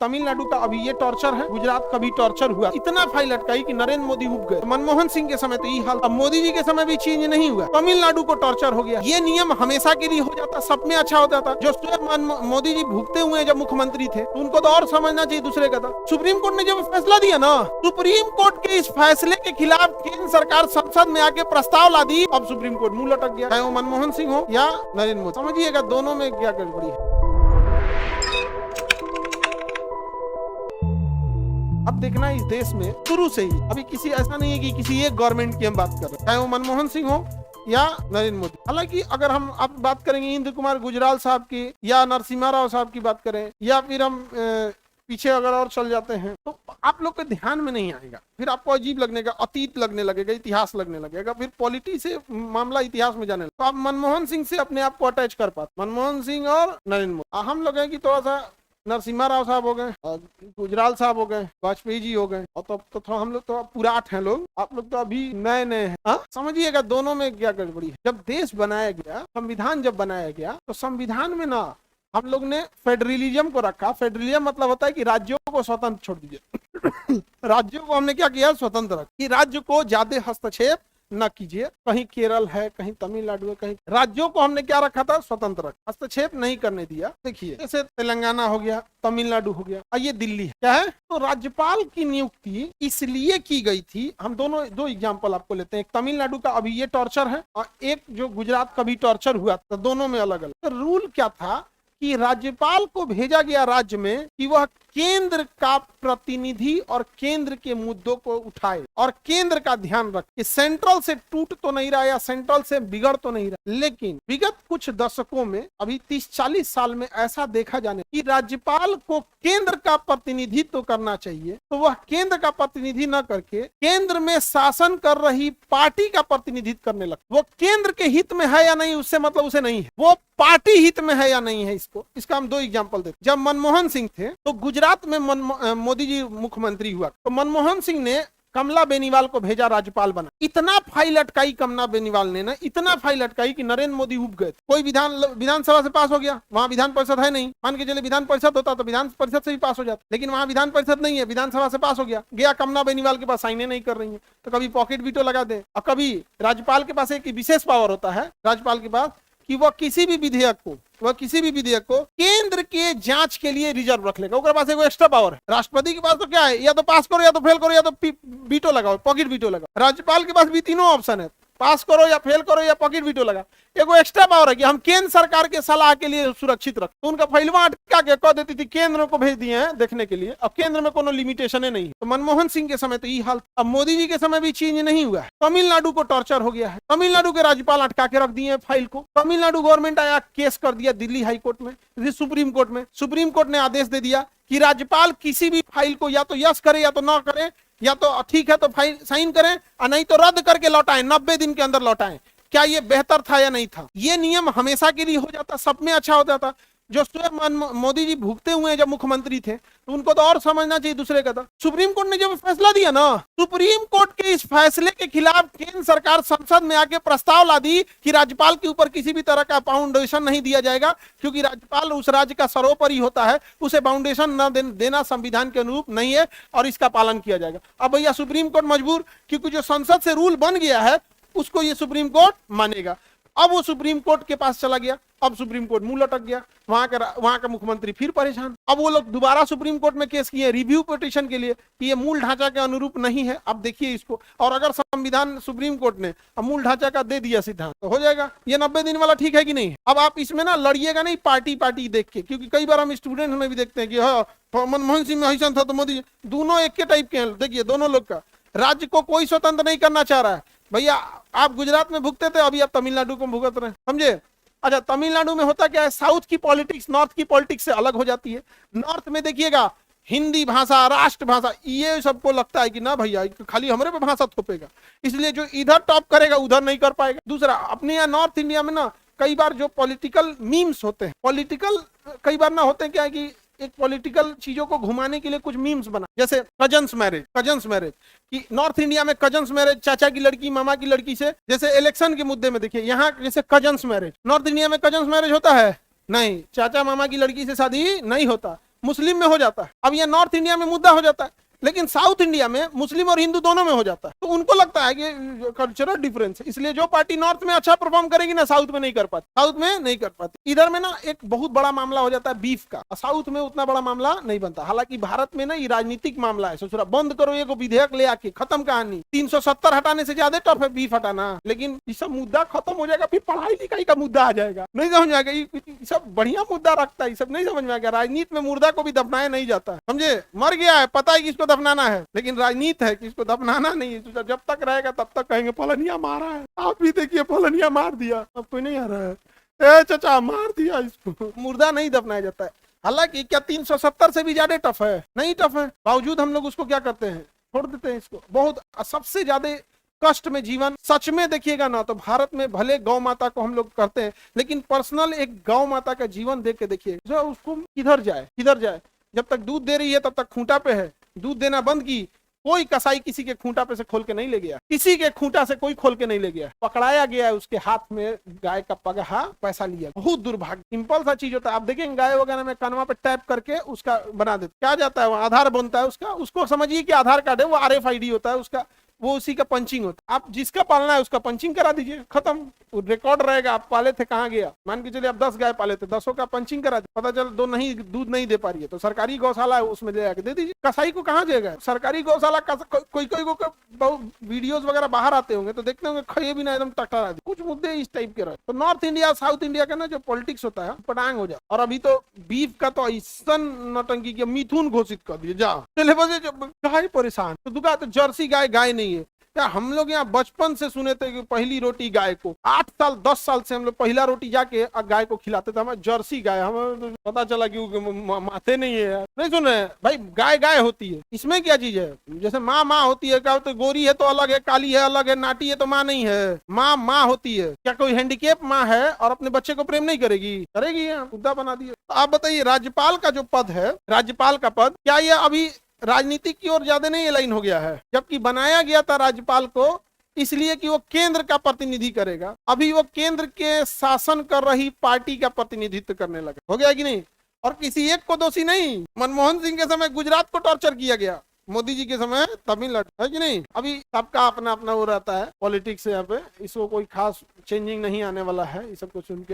तमिलनाडु का अभी ये टॉर्चर है, गुजरात का भी टॉर्चर हुआ, इतना फाइल अटकाई कि नरेंद्र मोदी उब गए। मनमोहन सिंह के समय तो ये हाल, अब मोदी जी के समय भी चेंज नहीं हुआ, तमिलनाडु को टॉर्चर हो गया। ये नियम हमेशा के लिए हो जाता, सब में अच्छा होता था। जो स्वयं मोदी जी भुगते हुए जब मुख्यमंत्री थे तो उनको तो और समझना चाहिए दूसरे का था। सुप्रीम कोर्ट ने जब फैसला दिया ना, सुप्रीम कोर्ट के इस फैसले के खिलाफ केंद्र सरकार संसद में आके प्रस्ताव ला दी, अब सुप्रीम कोर्ट मुंह लटक गया, चाहे वो मनमोहन सिंह हो या नरेंद्र मोदी। समझिएगा दोनों में क्या गड़बड़ी है। अब देखना इस देश में शुरू से ही, अभी किसी ऐसा नहीं है कि किसी एक गवर्नमेंट की हम बात कर रहे हैं, चाहे वो मनमोहन सिंह हो या नरेंद्र मोदी। हालांकि अगर हम आप बात करेंगे इंद्र कुमार गुजराल साहब की या नरसिम्हा राव साहब की बात करें, या फिर हम पीछे अगर और चल जाते हैं तो आप लोग के ध्यान में नहीं आएगा, फिर आपको अजीब लगने का, अतीत लगने लगेगा, इतिहास लगने लगेगा, फिर पॉलिटी से मामला इतिहास में जाने लगेगा। तो आप मनमोहन सिंह से अपने आप को अटैच कर पाते, मनमोहन सिंह और नरेंद्र मोदी। हम लोग हैं कि थोड़ा सा नरसिम्हा राव साहब हो गए, गुजराल साहब हो गए, वाजपेयी जी हो गए, और तो थोड़ा हम लोग तो पुराट हैं लोग, आप लोग तो अभी नए नए हैं। समझिएगा दोनों में क्या गड़बड़ी है। जब देश बनाया गया, संविधान जब बनाया गया, तो संविधान में ना हम लोग ने फेडरलिज्म को रखा। फेडरलिज्म मतलब होता है कि राज्यों को स्वतंत्र छोड़ दीजिए। राज्यों को हमने क्या किया, स्वतंत्र रखा कि राज्य को ज्यादा हस्तक्षेप न कीजिए। कहीं केरल है, कहीं तमिलनाडु है, कहीं राज्यों को हमने क्या रखा था, स्वतंत्र रखा, हस्तक्षेप नहीं करने दिया। देखिए जैसे तेलंगाना हो गया, तमिलनाडु हो गया, ये दिल्ली है, क्या है, तो राज्यपाल की नियुक्ति इसलिए की गई थी। हम दो एग्जांपल आपको लेते हैं, एक तमिलनाडु का अभी ये टॉर्चर है और एक जो गुजरात का भी टॉर्चर हुआ, तो दोनों में अलग अलग। तो रूल क्या था कि राज्यपाल को भेजा गया राज्य में कि वह केंद्र का प्रतिनिधि और केंद्र के मुद्दों को उठाए और केंद्र का ध्यान रखे। सेंट्रल से टूट तो नहीं रहा या सेंट्रल से बिगड़ तो नहीं रहा, लेकिन विगत कुछ दशकों में, अभी 30-40 साल में ऐसा देखा जाने कि राज्यपाल को केंद्र का प्रतिनिधित्व करना चाहिए, तो वह केंद्र का प्रतिनिधि न करके केंद्र में शासन कर रही पार्टी का प्रतिनिधित्व करने लगा। वो केंद्र के हित में है या नहीं, उससे मतलब उसे नहीं है, वो पार्टी हित में है या नहीं है। इसका हम दो एग्जांपल देते। जब मनमोहन सिंह थे तो गुजरात में मोदी जी मुख्यमंत्री हुआ, तो मनमोहन सिंह ने कमला बेनीवाल को भेजा, राज्यपाल बना। इतना फाइल अटकाई कमला बेनीवाल ने ना, इतना फाइल अटकाई कि नरेंद्र मोदी उब गए। कोई विधानसभा से पास हो गया, वहां विधान परिषद है नहीं, मान के चले विधान परिषद होता तो विधान परिषद से भी पास हो जाता, लेकिन वहां विधान परिषद नहीं है, विधानसभा से पास हो गया कमला बेनीवाल के पास, साइने नहीं कर रही है, तो कभी पॉकेट वीटो लगा दे। और कभी राज्यपाल के पास एक विशेष पावर होता है, राज्यपाल के पास, कि वह किसी भी विधेयक को केंद्र के जांच के लिए रिजर्व रख लेगा। उसके पास एक एक्स्ट्रा पावर है। राष्ट्रपति के पास तो क्या है, या तो पास करो, या तो फेल करो, या तो वीटो लगाओ, पॉकेट वीटो लगाओ। राज्यपाल के पास भी तीनों ऑप्शन है, पास करो या फेल करो या पॉकेट वीटो लगा। एगो एक्स्ट्रा पावर है कि हम केंद्र सरकार के सलाह के लिए सुरक्षित रख। तो उनका फैलवा अटका के कह देती थी, केंद्र को भेज दिए हैं देखने के लिए, अब केंद्र में कोनो लिमिटेशन नहीं है। तो मनमोहन सिंह के समय तो ये हाल, अब मोदी जी के समय भी चेंज नहीं हुआ है। तमिलनाडु को टॉर्चर हो गया है, तमिलनाडु के राज्यपाल अटका के रख दिए फाइल को। तमिलनाडु गवर्नमेंट आया, केस कर दिया दिल्ली हाई कोर्ट में, सुप्रीम कोर्ट में। सुप्रीम कोर्ट ने आदेश दे दिया कि राज्यपाल किसी भी फाइल को या तो यस करे या तो ना करे, या तो ठीक है तो फाइल साइन करें और नहीं तो रद्द करके लौटाएं, 90 दिन के अंदर लौटाएं। क्या ये बेहतर था या नहीं था? ये नियम हमेशा के लिए हो जाता, सब में अच्छा होता था। जो स्वयं मोदी जी भुगते हुए जब मुख्यमंत्री थे तो उनको तो और समझना चाहिए दूसरे का था। सुप्रीम कोर्ट ने जब फैसला दिया ना, सुप्रीम कोर्ट के इस फैसले के खिलाफ केंद्र सरकार संसद में आके प्रस्ताव ला दी कि राज्यपाल के ऊपर किसी भी तरह का फाउंडेशन नहीं दिया जाएगा, क्योंकि राज्यपाल उस राज्य का सर्वोपरि होता है, उसे फाउंडेशन न देना संविधान के अनुरूप नहीं है और इसका पालन किया जाएगा। अब भैया सुप्रीम कोर्ट मजबूर, क्योंकि जो संसद से रूल बन गया है उसको ये सुप्रीम कोर्ट मानेगा। अब वो सुप्रीम कोर्ट के पास चला गया, अब सुप्रीम कोर्ट मुंह लटक गया, वहां का मुख्यमंत्री फिर परेशान। अब वो लोग दोबारा सुप्रीम कोर्ट में केस किए रिव्यू पिटीशन के लिए कि ये मूल ढांचा के अनुरूप नहीं है। अब देखिए इसको, और अगर संविधान सुप्रीम कोर्ट ने मूल ढांचा का दे दिया सिद्धांत तो हो जाएगा। ये 90 दिन वाला ठीक है कि नहीं? अब आप इसमें ना लड़िएगा नहीं पार्टी देख के, क्योंकि कई बार हम स्टूडेंट में भी देखते हैं कि हाँ मनमोहन सिंह में ऐसा था तो मोदी, दोनों एक के टाइप के हैं। देखिए दोनों लोग का, राज्य को कोई स्वतंत्र नहीं करना चाह रहा है। भैया आप गुजरात में भुगते थे, अभी आप तमिलनाडु को भुगत रहे हैं, समझे? अच्छा, तमिलनाडु में होता क्या है, साउथ की पॉलिटिक्स नॉर्थ की पॉलिटिक्स से अलग हो जाती है। नॉर्थ में देखिएगा हिंदी भाषा, राष्ट्रभाषा, ये सबको लगता है कि ना भैया खाली हमारे पे भाषा थोपेगा, इसलिए जो इधर टॉप करेगा उधर नहीं कर पाएगा। दूसरा, अपने यहाँ नॉर्थ इंडिया में ना कई बार जो पॉलिटिकल मीम्स होते हैं, पॉलिटिकल कई बार ना होते हैं, क्या है कि एक पॉलिटिकल चीजों को घुमाने के लिए कुछ मीम्स बना, जैसे कजन्स मैरिज कि नॉर्थ इंडिया में कजन्स मैरिज, चाचा की लड़की मामा की लड़की से, जैसे इलेक्शन के मुद्दे में देखिए यहाँ जैसे कजन्स मैरिज, नॉर्थ इंडिया में कजन्स मैरिज होता है नहीं, चाचा मामा की लड़की से शादी नहीं होता। मुस्लिम में हो जाता है। अब ये नॉर्थ इंडिया में मुद्दा हो जाता है, लेकिन साउथ इंडिया में मुस्लिम और हिंदू दोनों में हो जाता है। तो उनको लगता है कि कल्चरल डिफरेंस है, इसलिए जो पार्टी नॉर्थ में अच्छा परफॉर्म करेगी ना, साउथ में नहीं कर पाती, साउथ में नहीं कर पाती। इधर में ना एक बहुत बड़ा मामला हो जाता है बीफ का, साउथ में उतना बड़ा मामला नहीं बनता। हालांकि भारत में ना ये राजनीतिक मामला है, सोच रहा बंद करो ये विधेयक ले आके, खत्म कहानी। 370 हटाने से ज्यादा टफ है बीफ हटाना, लेकिन ये सब मुद्दा खत्म हो जाएगा, फिर पढ़ाई लिखाई का मुद्दा आ जाएगा, नहीं समझ में आएगा। ये सब बढ़िया मुद्दा रखता है, ये सब नहीं समझ में आएगा। राजनीति में मुर्दा को भी दफनाया नहीं जाता, समझे, मर गया है, पता है कि इसको दफनाना है, लेकिन राजनीति है कि इसको दफनाना नहीं है। जब तक रहेगा तब तक कहेंगे फलनिया मारा है, आप भी देखिए फलनिया मार दिया, अब कोई नहीं आ रहा है, ए चाचा मार दिया इसको, मुर्दा नहीं दफनाया जाता है। हालांकि क्या 370 से भी ज्यादा टफ है? नहीं टफ है, बावजूद हम लोग उसको क्या करते हैं, छोड़ देते हैं इसको। बहुत सबसे ज्यादा कष्ट में जीवन सच में देखिएगा ना, तो भारत में भले गौ माता को हम लोग करते हैं, लेकिन पर्सनल एक गौ माता का जीवन देख के देखिए, जो उसको किधर जाए किधर जाए। जब तक दूध दे रही है तब तक खूंटा पे है, दूध देना बंद की, कोई कसाई किसी के खूंटा पे से खोल के नहीं ले गया, किसी के खूंटा से कोई खोल के नहीं ले गया, पकड़ाया गया है, उसके हाथ में गाय का पगहा, पैसा लिया। बहुत दुर्भाग्य, सिंपल सा चीज होता है। आप देखेंगे गाय वगैरह में कनवा पे टैप करके उसका बना देते, क्या जाता है वो आधार बनता है उसका, उसको समझिए कि आधार कार्ड है, वो RFID होता है उसका, वो उसी का पंचिंग होता है। आप जिसका पालना है उसका पंचिंग करा दीजिए, खत्म, रिकॉर्ड रहेगा आप पाले थे, कहाँ गया। मान के चलिए आप 10 गाय पाले थे, 10 का पंचिंग करा दीजिए, पता चल 2 नहीं दूध नहीं दे पा रही है, तो सरकारी गौशाला है उसमें ले जाके दे दीजिए। कसाई को कहाँ जाएगा सरकारी गौशाला का? कोई को वीडियोस वगैरह बाहर आते होंगे तो देखते होंगे खाइए भी ना, एकदम टकरा दे। कुछ मुद्दे इस टाइप के रहे। तो नॉर्थ इंडिया साउथ इंडिया का ना जो पॉलिटिक्स होता है पटांग हो जाए। और अभी तो बीफ का तो ऐसा नौटंकी किया, मिथुन घोषित कर दिए, जा चले बजे गाय परेशान, तो दुका तो जर्सी गाय गाय नहीं है क्या? हम लोग यहाँ बचपन से सुने थे कि पहली रोटी गाय को, 8 साल 10 साल से हम लोग पहला रोटी जाके गाय को खिलाते थे। हमें जर्सी गाय, हमें पता चला कि माथे नहीं है यार, नहीं सुन रहे भाई, गाय गाय होती है, इसमें क्या चीज है? जैसे माँ माँ होती है, क्या तो गोरी है तो अलग है, काली है अलग है, नाटी है तो माँ नहीं है, माँ माँ होती है। क्या कोई हैंडीकेप माँ है और अपने बच्चे को प्रेम नहीं करेगी? करेगी, मुद्दा बना दिया। तो आप बताइए राज्यपाल का जो पद है, राज्यपाल का पद, क्या ये अभी राजनीति की ओर ज्यादा नहीं अलाइन हो गया है? जबकि बनाया गया था राज्यपाल को इसलिए कि वो केंद्र का प्रतिनिधि करेगा, अभी वो केंद्र के शासन कर रही पार्टी का प्रतिनिधित्व करने लगा। हो गया कि नहीं? और किसी एक को दोषी नहीं। मनमोहन सिंह के समय गुजरात को टॉर्चर किया गया, मोदी जी के समय तमिलनाडु, है कि नहीं? अभी सबका अपना अपना वो रहता है पॉलिटिक्स यहाँ पे, इसको कोई खास चेंजिंग नहीं आने वाला है, इस सब को सुन के।